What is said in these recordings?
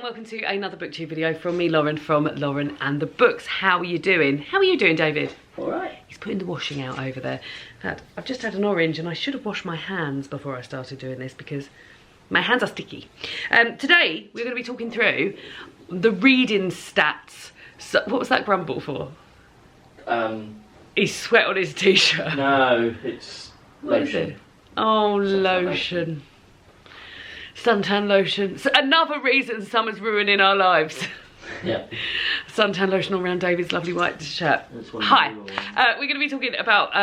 welcome to another booktube video from me, Lauren, from Lauren and the Books. How are you doing? How are you doing, David? All right. He's putting the washing out over there. I've just had an orange and I should have washed my hands before I started doing this because my hands are sticky. Today, we're going to be talking through the reading stats. So, what was that grumble for? He sweat on his t-shirt. No, it's What lotion. is it? Oh, lotion. Suntan lotion. So another reason summer's ruining our lives. Yeah. Suntan lotion all around David's lovely white shirt. That's one Hi. of We're going to be talking about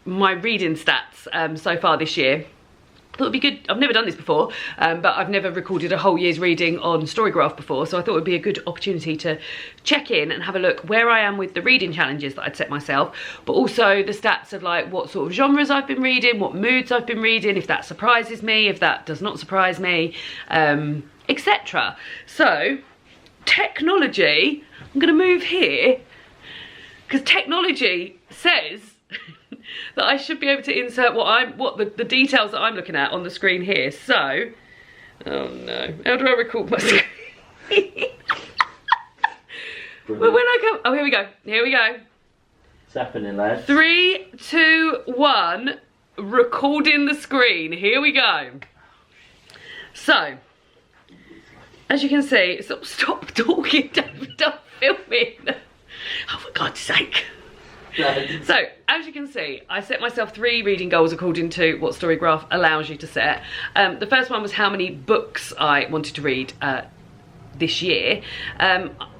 my reading stats so far this year. I thought it'd be good. I've never done this before, but I've never recorded a whole year's reading on Storygraph before, so I thought it would be a good opportunity to check in and have a look where I am with the reading challenges that I'd set myself, but also the stats of like what sort of genres I've been reading, what moods I've been reading, if that surprises me, if that does not surprise me, etc. So, technology, I'm going to move here, because technology says that I should be able to insert the details that I'm looking at on the screen here. So, oh no, how do I record my screen? Well, when I come, oh, here we go, It's happening, lads. 3, 2, 1, recording the screen, here we go. So, as you can see, stop talking, David, stop filming. Oh, for God's sake. So, as you can see, I set myself 3 reading goals according to what Storygraph allows you to set. The first one was how many books I wanted to read this year.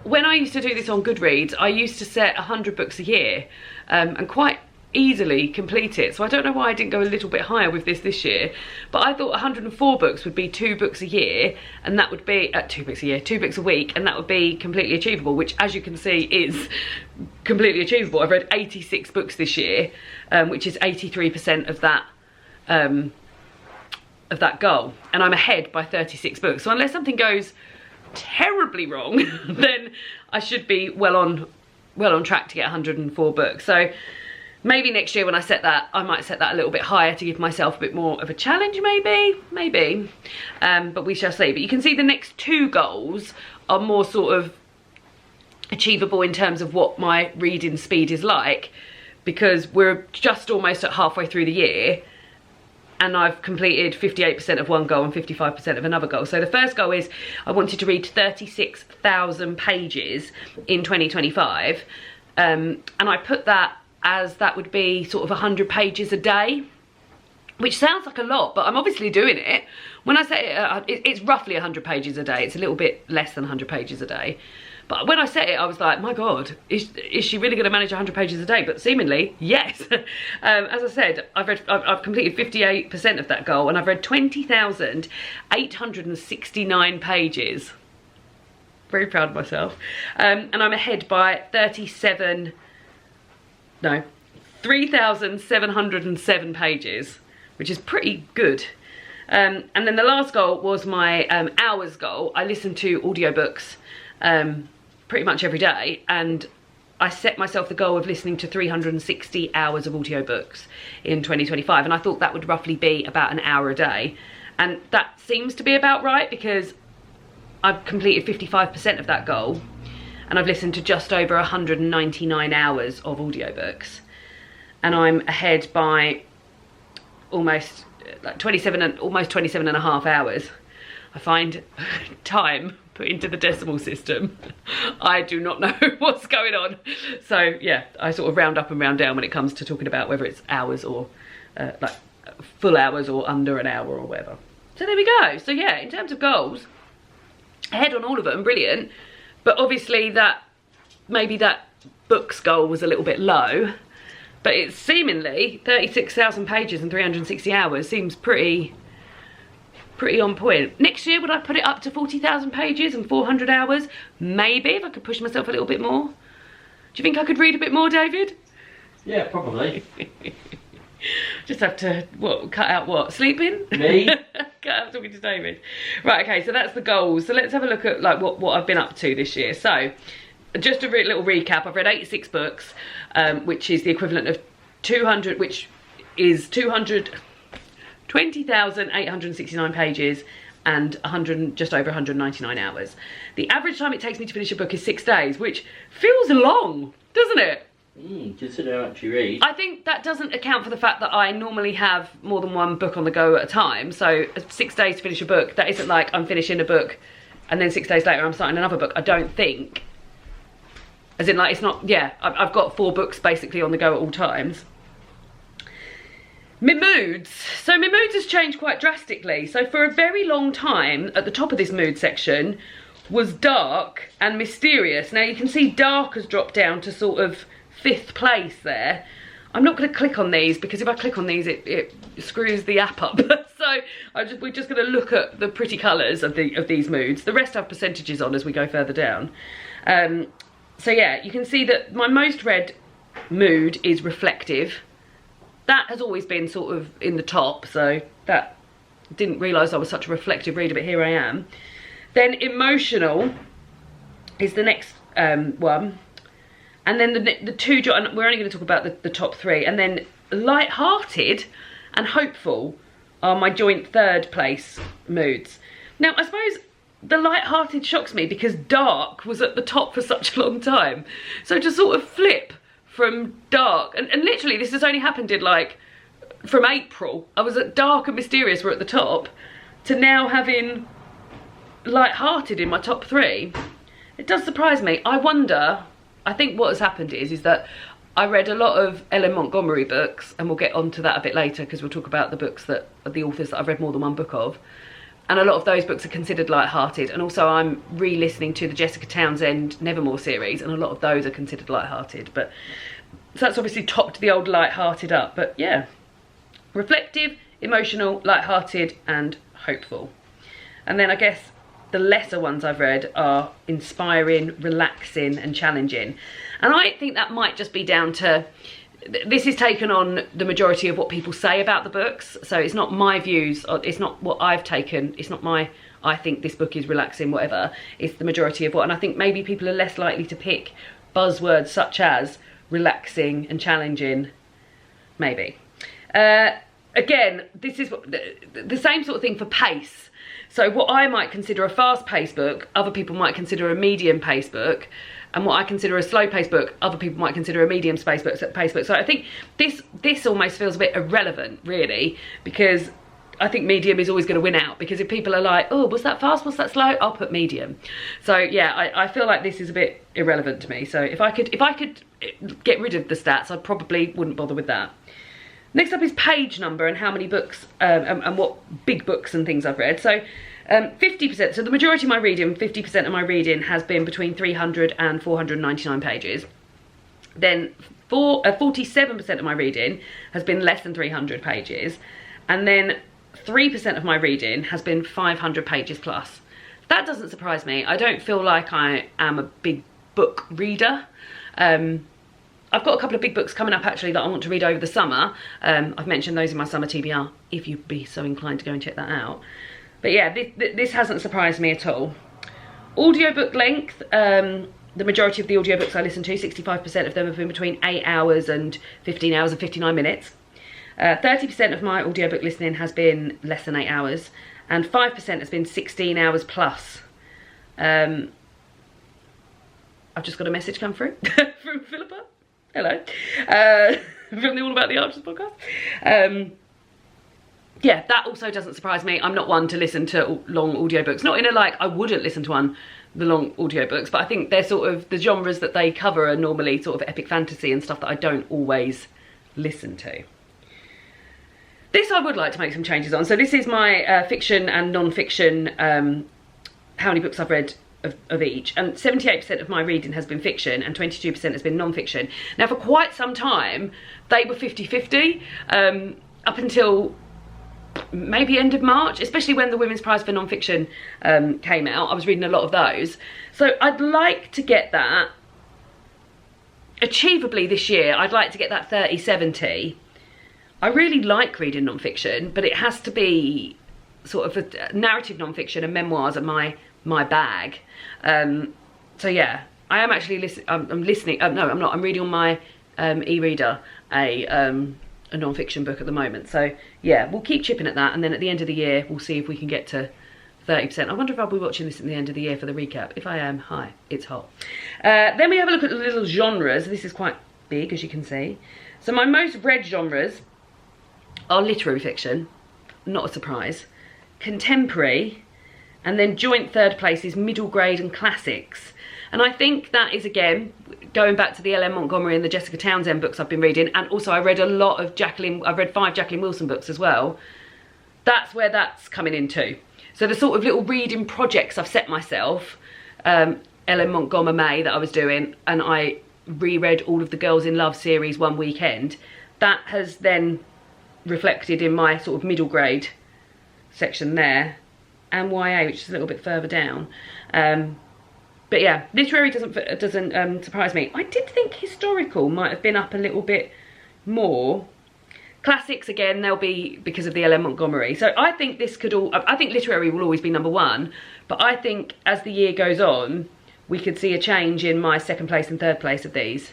When I used to do this on Goodreads, I used to set 100 books a year and quite easily complete it. So I don't know why I didn't go a little bit higher with this year, but I thought 104 books would be 2 books a year, and that would be 2 books a year, 2 books a week, and that would be completely achievable, which, as you can see, is completely achievable. I've read 86 books this year, which is 83% of that goal, and I'm ahead by 36 books. So unless something goes terribly wrong, then I should be well on track to get 104 books. So maybe next year when I set that, I might set that a little bit higher to give myself a bit more of a challenge, maybe. But we shall see. But you can see the next 2 goals are more sort of achievable in terms of what my reading speed is like, because we're just almost at halfway through the year and I've completed 58% of one goal and 55% of another goal. So the first goal is I wanted to read 36,000 pages in 2025, and I put that as that would be sort of 100 pages a day, which sounds like a lot, but I'm obviously doing it. When I say it's roughly 100 pages a day. It's a little bit less than 100 pages a day. But when I set it, I was like, my God, is she really going to manage 100 pages a day? But seemingly, yes. As I said, I've completed 58% of that goal, and I've read 20,869 pages. Very proud of myself. And I'm ahead by 3,707 pages, which is pretty good. And then the last goal was my hours goal. I listen to audiobooks pretty much every day, and I set myself the goal of listening to 360 hours of audiobooks in 2025, and I thought that would roughly be about an hour a day. And that seems to be about right, because I've completed 55% of that goal, and I've listened to just over 199 hours of audiobooks, and I'm ahead by almost like 27 and a half hours. I find time put into the decimal system, I do not know what's going on. So yeah, I sort of round up and round down when it comes to talking about whether it's hours or like full hours or under an hour or whatever. So there we go. So yeah, in terms of goals, ahead on all of them, brilliant. But obviously maybe that books goal was a little bit low, but it's seemingly 36,000 pages and 360 hours seems pretty on point. Next year, would I put it up to 40,000 pages and 400 hours? Maybe, if I could push myself a little bit more. Do you think I could read a bit more, David? Yeah, probably. Just have to, cut out what? Sleeping? Me? Cut out talking to David. Right, okay, so that's the goals. So let's have a look at like what I've been up to this year. So, just a little recap. I've read 86 books, which is the equivalent of 200, which is 20,869 pages and just over 199 hours. The average time it takes me to finish a book is 6 days, which feels long, doesn't it? Consider how much you read. I think that doesn't account for the fact that I normally have more than one book on the go at a time. So 6 days to finish a book, that isn't like I'm finishing a book and then 6 days later I'm starting another book. I don't think. As in, like, it's not, yeah, I've got 4 books basically on the go at all times. My moods. So my moods has changed quite drastically. So for a very long time, at the top of this mood section, was dark and mysterious. Now you can see dark has dropped down to sort of 5th place there. I'm not going to click on these because if I click on these it screws the app up. So we're just going to look at the pretty colours of these moods. The rest have percentages on as we go further down. So yeah, you can see that my most read mood is reflective. That has always been sort of in the top, so that didn't realise I was such a reflective reader, but here I am. Then emotional is the next one. And then the two, we're only going to talk about the top 3. And then light-hearted and hopeful are my joint 3rd place moods. Now, I suppose the light-hearted shocks me because dark was at the top for such a long time. So to sort of flip from dark, and literally this has only happened in like, from April, I was at dark and mysterious were at the top, to now having light-hearted in my top 3. It does surprise me. I wonder, I think what has happened is that I read a lot of Ellen Montgomery books, and we'll get onto that a bit later because we'll talk about the books that are the authors that I've read more than one book of. And a lot of those books are considered light-hearted. And also I'm re-listening to the Jessica Townsend Nevermore series, and a lot of those are considered light-hearted. But so that's obviously topped the old light-hearted up. But yeah, reflective, emotional, light-hearted, and hopeful. And then I guess the lesser ones I've read are inspiring, relaxing, and challenging. And I think that might just be down to, this is taken on the majority of what people say about the books. So it's not my views, or it's not what I've taken, it's not my, I think this book is relaxing, whatever. It's the majority of what, and I think maybe people are less likely to pick buzzwords such as relaxing and challenging, maybe. Again, this is the same sort of thing for pace. So what I might consider a fast-paced book, other people might consider a medium-paced book. And what I consider a slow-paced book, other people might consider a medium-paced book. So I think this almost feels a bit irrelevant, really, because I think medium is always going to win out. Because if people are like, oh, was that fast, was that slow? I'll put medium. So yeah, I feel like this is a bit irrelevant to me. So if I could get rid of the stats, I probably wouldn't bother with that. Next up is page number and how many books and what big books and things I've read. So 50%, so the majority of my reading, 50% of my reading has been between 300 and 499 pages. Then 47% of my reading has been less than 300 pages. And then 3% of my reading has been 500 pages plus. That doesn't surprise me. I don't feel like I am a big book reader. I've got a couple of big books coming up actually that I want to read over the summer. I've mentioned those in my summer TBR, if you'd be so inclined to go and check that out. But yeah, this hasn't surprised me at all. Audiobook length, the majority of the audiobooks I listen to, 65% of them have been between 8 hours and 15 hours and 59 minutes. 30% of my audiobook listening has been less than 8 hours, and 5% has been 16 hours plus. I've just got a message come through from Philippa. Hello. From the All About the Archers podcast. Yeah, that also doesn't surprise me. I'm not one to listen to long audiobooks. Not in a like, I wouldn't listen to the long audiobooks, but I think they're sort of, the genres that they cover are normally sort of epic fantasy and stuff that I don't always listen to. This I would like to make some changes on. So this is my fiction and non-fiction, how many books I've read of each, and 78% of my reading has been fiction and 22% has been non-fiction. Now for quite some time they were 50-50 up until maybe end of March, especially when the Women's Prize for Non-Fiction came out. I was reading a lot of those. So I'd like to get that, achievably this year, I'd like to get that 30-70. I really like reading non-fiction, but it has to be sort of a narrative non-fiction, and memoirs are my bag. So yeah, I am actually I'm listening, no I'm not, I'm reading on my e-reader a non-fiction book at the moment. So yeah, we'll keep chipping at that, and then at the end of the year we'll see if we can get to 30%. I wonder if I'll be watching this at the end of the year for the recap. If I am, hi, it's hot. Then we have a look at the little genres. This is quite big, as you can see. So my most read genres are literary fiction, not a surprise, contemporary, and then joint third place is middle grade and classics. And I think that is, again, going back to the L.M. Montgomery and the Jessica Townsend books I've been reading, and also I read a lot of I've read 5 Jacqueline Wilson books as well. That's where that's coming into. So the sort of little reading projects I've set myself, L.M. Montgomery May that I was doing, and I reread all of the Girls in Love series one weekend, that has then reflected in my sort of middle grade section there, and YA, which is a little bit further down. But yeah, literary doesn't surprise me. I did think historical might have been up a little bit more. Classics, again, they'll be because of the L.M. Montgomery. So I think this could all, I think literary will always be number 1, but I think as the year goes on, we could see a change in my 2nd place and 3rd place of these.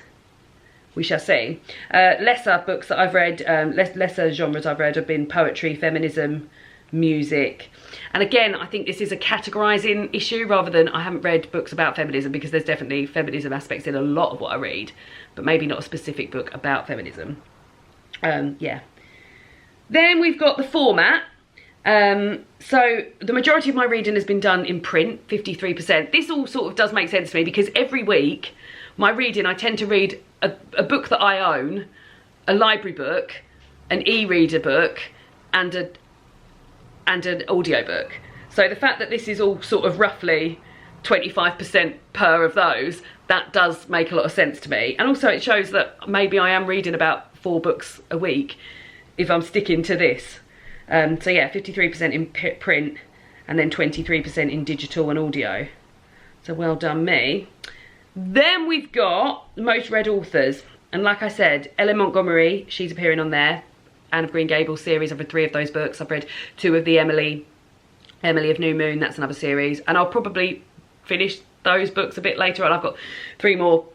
We shall see. Lesser books that I've read, lesser genres I've read have been poetry, feminism, music. And again, I think this is a categorising issue rather than, I haven't read books about feminism, because there's definitely feminism aspects in a lot of what I read, but maybe not a specific book about feminism. Yeah. Then we've got the format. So the majority of my reading has been done in print, 53%. This all sort of does make sense to me, because every week my reading, I tend to read a book that I own, a library book, an e-reader book, and an audiobook. So the fact that this is all sort of roughly 25% per of those, that does make a lot of sense to me. And also it shows that maybe I am reading about 4 books a week if I'm sticking to this. So yeah, 53% in print and then 23% in digital and audio. So well done me. Then we've got the most read authors. And like I said, L.M. Montgomery, she's appearing on there. Anne of Green Gables series, I've read 3 of those books. I've read 2 of the Emily of New Moon, that's another series. And I'll probably finish those books a bit later on. I've got 3 more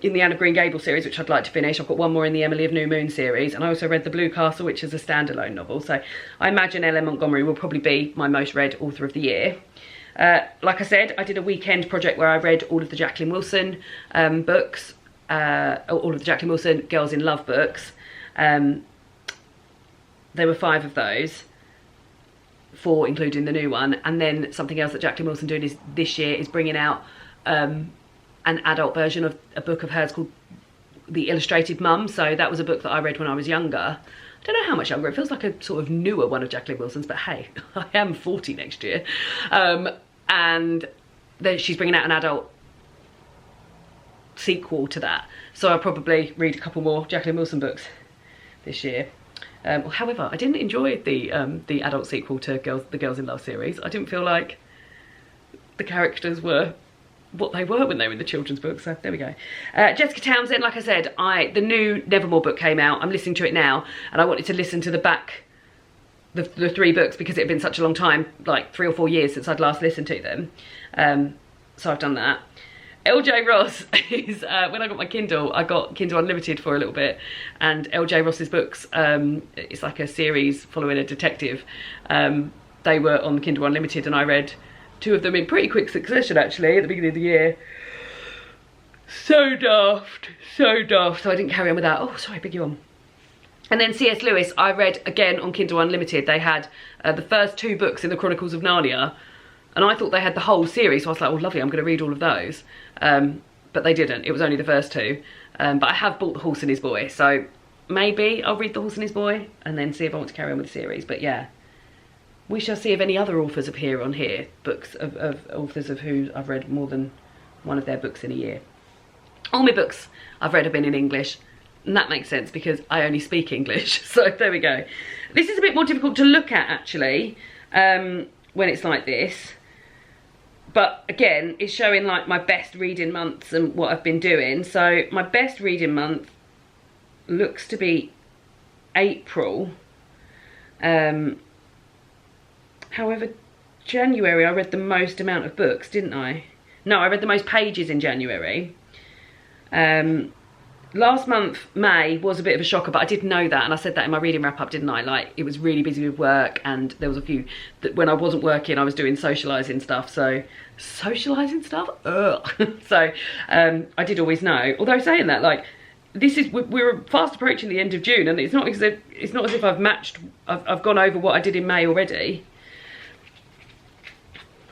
in the Anne of Green Gables series, which I'd like to finish. I've got 1 more in the Emily of New Moon series. And I also read The Blue Castle, which is a standalone novel. So I imagine L.M. Montgomery will probably be my most read author of the year. Like I said, I did a weekend project where I read all of the Jacqueline Wilson books, all of the Jacqueline Wilson Girls in Love books. There were 5 of those, 4 including the new one. And then something else that Jacqueline Wilson doing is this year is bringing out an adult version of a book of hers called The Illustrated Mum. So that was a book that I read when I was younger. I don't know how much younger, it feels like a sort of newer one of Jacqueline Wilson's, but hey, I am 40 next year. And then she's bringing out an adult sequel to that. So I'll probably read a couple more Jacqueline Wilson books this year. However, I didn't enjoy the adult sequel to the Girls in Love series. I didn't feel like the characters were what they were when they were in the children's book, so there we go. Jessica Townsend, like I said, the new Nevermore book came out. I'm listening to it now, and I wanted to listen to the 3 books because it had been such a long time, like 3 or 4 years since I'd last listened to them. So I've done that. LJ Ross is, when I got my Kindle, I got Kindle Unlimited for a little bit, and LJ Ross's books, it's like a series following a detective. They were on the Kindle Unlimited, and I read 2 of them in pretty quick succession actually at the beginning of the year. So daft, so daft. So I didn't carry on with that. Oh, sorry, big yawn. And then C.S. Lewis, I read again on Kindle Unlimited. They had the first 2 books in the Chronicles of Narnia, and I thought they had the whole series, so I was like, oh lovely, I'm going to read all of those. But they didn't, it was only the first 2. But I have bought The Horse and His Boy, so maybe I'll read The Horse and His Boy and then see if I want to carry on with the series. But yeah, we shall see if any other authors appear on here, books of authors of who I've read more than one of their books in a year. All my books I've read have been in English, and that makes sense because I only speak English, so there we go. This is a bit more difficult to look at actually, when it's like this. But again, it's showing like my best reading months and what I've been doing. So my best reading month looks to be April. However, January I read the most amount of books, didn't I? No, I read the most pages in January. Let last month, May, was a bit of a shocker, but I did know that, and I said that in my reading wrap-up, didn't I? Like, it was really busy with work, and there was a few, that when I wasn't working, I was doing socialising stuff, so... Socialising stuff? Ugh. So, I did always know. Although saying that, like, we're fast approaching the end of June, and it's not as if I've gone over what I did in May already.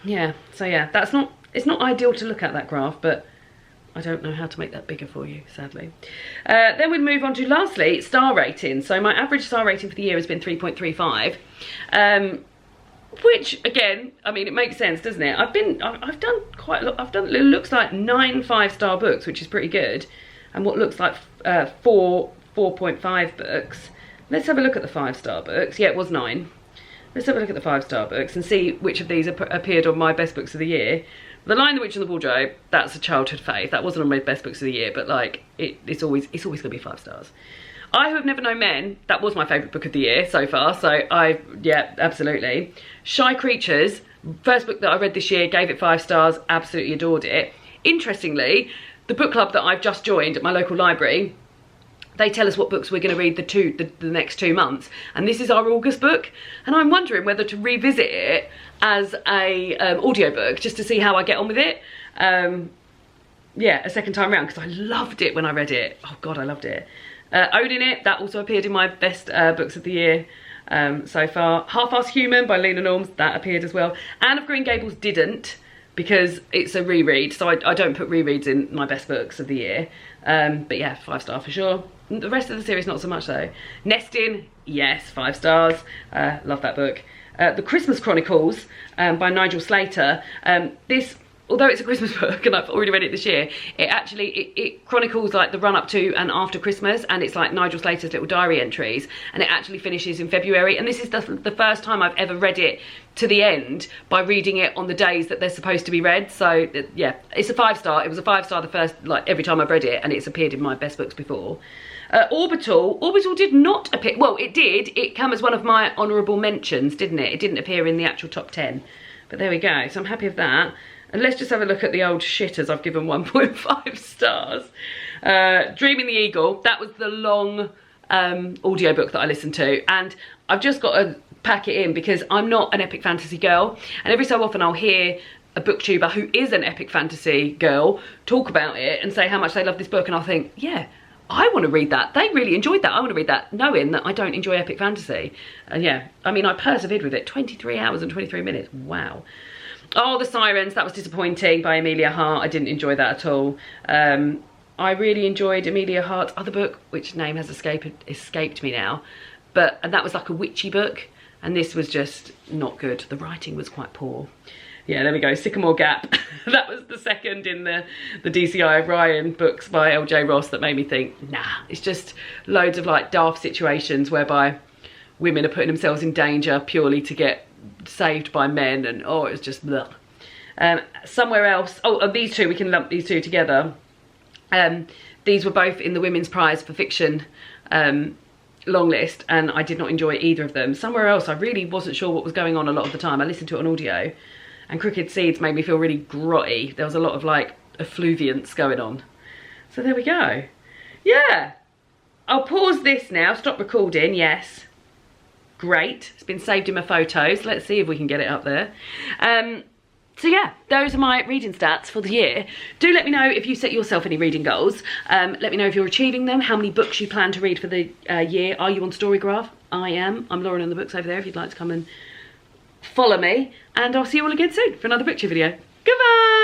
Yeah, so yeah, it's not ideal to look at, that graph, but I don't know how to make that bigger for you, sadly. Then we'd move on to, lastly, star rating. So my average star rating for the year has been 3.35, which, again, I mean, it makes sense, doesn't it? I've done quite a lot. I've done, it looks like 9 5-star books, which is pretty good, and what looks like 4.5 books. Let's have a look at the 5-star books. Yeah, it was 9. Let's have a look at the 5-star books and see which of these appeared on my best books of the year. The Lion, the Witch and the Wardrobe, that's a childhood fave. That wasn't on my best books of the year, but like, it's always going to be 5 stars. I Who Have Never Known Men, that was my favourite book of the year so far, so yeah, absolutely. Shy Creatures, first book that I read this year, gave it 5 stars, absolutely adored it. Interestingly, the book club that I've just joined at my local library, they tell us what books we're going to read the next 2 months, and this is our August book, and I'm wondering whether to revisit it as a audiobook just to see how I get on with it. Yeah, a second time around, because I loved it when I read it. Oh god, I loved it. Owning It, that also appeared in my best books of the year so far. Half-Assed Human by Lena Norms, that appeared as well. Anne of Green Gables didn't, because it's a reread, so I don't put rereads in my best books of the year. But yeah, 5 star for sure. The rest of the series not so much though. Nesting, yes, 5 stars. Love that book. The Christmas Chronicles by Nigel Slater. This, although it's a Christmas book and I've already read it this year, it chronicles like the run up to and after Christmas, and it's like Nigel Slater's little diary entries, and it actually finishes in February, and this is the first time I've ever read it to the end by reading it on the days that they're supposed to be read. So yeah, it's a 5 star. It was a 5 star the first, like, every time I've read it, and it's appeared in my best books before. Orbital did not appear, well, it did, it came as one of my honourable mentions, didn't it? It didn't appear in the actual top 10, but there we go, so I'm happy with that. And let's just have a look at the old shitters I've given 1.5 stars. Dreaming the Eagle, that was the long audiobook that I listened to, and I've just got to pack it in because I'm not an epic fantasy girl, and every so often I'll hear a booktuber who is an epic fantasy girl talk about it and say how much they love this book, and I'll think, yeah, I want to read that. They really enjoyed that. I want to read that, knowing that I don't enjoy epic fantasy. And yeah, I mean, I persevered with it. 23 hours and 23 minutes. Wow. Oh, The Sirens, that was disappointing, by Amelia Hart. I didn't enjoy that at all. I really enjoyed Amelia Hart's other book, which name has escaped me now. And that was like a witchy book, and this was just not good. The writing was quite poor. Yeah, there we go, Sycamore Gap. That was the second in the DCI O'Brien books by LJ Ross that made me think, nah, it's just loads of like daft situations whereby women are putting themselves in danger purely to get saved by men, and oh, it was just bleh. Somewhere Else, oh, these two, we can lump these two together. These were both in the Women's Prize for Fiction long list, and I did not enjoy either of them. Somewhere Else, I really wasn't sure what was going on a lot of the time. I listened to it on audio, and Crooked Seeds made me feel really grotty. There was a lot of like effluviance going on. So there we go. Yeah, I'll pause this now, stop recording, yes. Great, it's been saved in my photos. Let's see if we can get it up there. So yeah, those are my reading stats for the year. Do let me know if you set yourself any reading goals. Let me know if you're achieving them, how many books you plan to read for the year. Are you on Storygraph? I am. I'm Lauren on the books over there if you'd like to come and follow me. And I'll see you all again soon for another picture video. Goodbye!